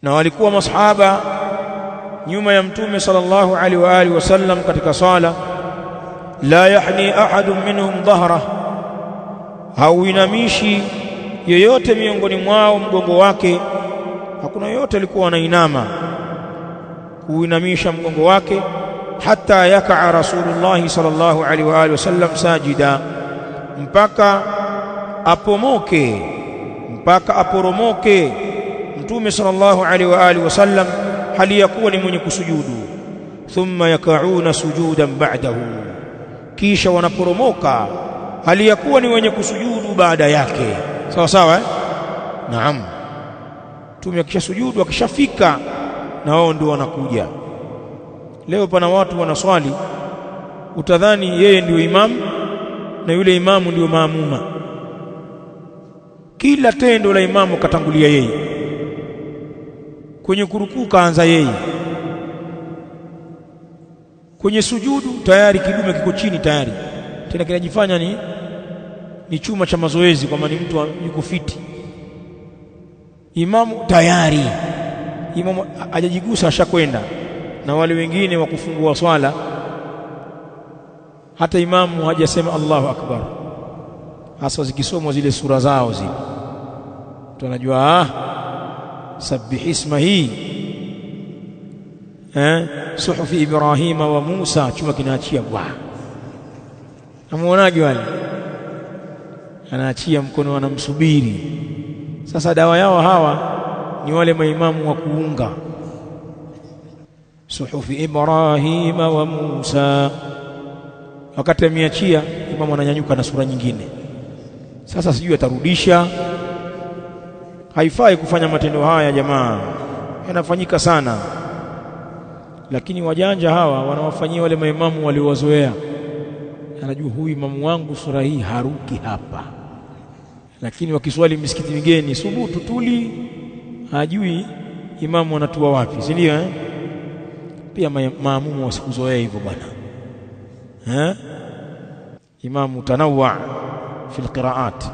na walikuwa masahaba nyuma ya mtume sallallahu alaihi wa alihi wasallam katika sala, la yahni ahadun minhum dhahra, hauinamishi yeyote miongoni mwao mgongo wake. Hakuna yote alikuwa anainama kuinamisha mgongo wake, hata yakaa Rasulullah sallallahu alaihi wa alihi wasallam sajida, mpaka aporomoke mtume sallallahu alaihi wa alihi wasallam hali yakuwa ni mwenye kusujudu. Thumma yakauna sujudan ba'dahu, kisha wanaporomoka hali yakuwa ni wenye kusujudu baada yake. Sawa sawa eh? Naam. Mtume akisha sujudu, akishafika, na wao ndio wanakuja. Leo pana watu wanaswali, utadhani yeye ndio imamu na yule imamu ndio maamuma. Kila tendo la imamu katangulia yeye, kwenye kurukuu kaanza yeye, kwenye sujudu tayari kidume kiko chini tayari, tena kinajifanya ni chuma cha mazoezi, kwamba ni mtu yuko fiti. Imamu tayari, imamu hajajigusa ashakwenda, na wale wengine wa kufungua swala hata imamu hajasema Allahu akbar, hasa zikisomwa zile sura zao zile, tunajua sabbihisma hii suhufi Ibrahima wa Musa, chuma kinaachia bwa. Amuonaje wale, anaachia mkono, anamsubiri. Sasa dawa yao hawa ni wale maimamu wa kuunga, suhufi Ibrahima wa Musa, wakati ameachia imamu ananyanyuka na sura nyingine. Sasa sijui atarudisha. Haifai kufanya matendo haya jamaa, yanafanyika sana, lakini wajanja hawa wanawafanyia wale maimamu waliowazoea. Anajua huyu imamu wangu sura hii haruki hapa, lakini wakiswali misikiti migeni subutu tuli, hajui imamu anatua wapi, si ndio Pia maamumu wasikuzoea hivyo bwana. Imamu tanawwa fi alqiraat.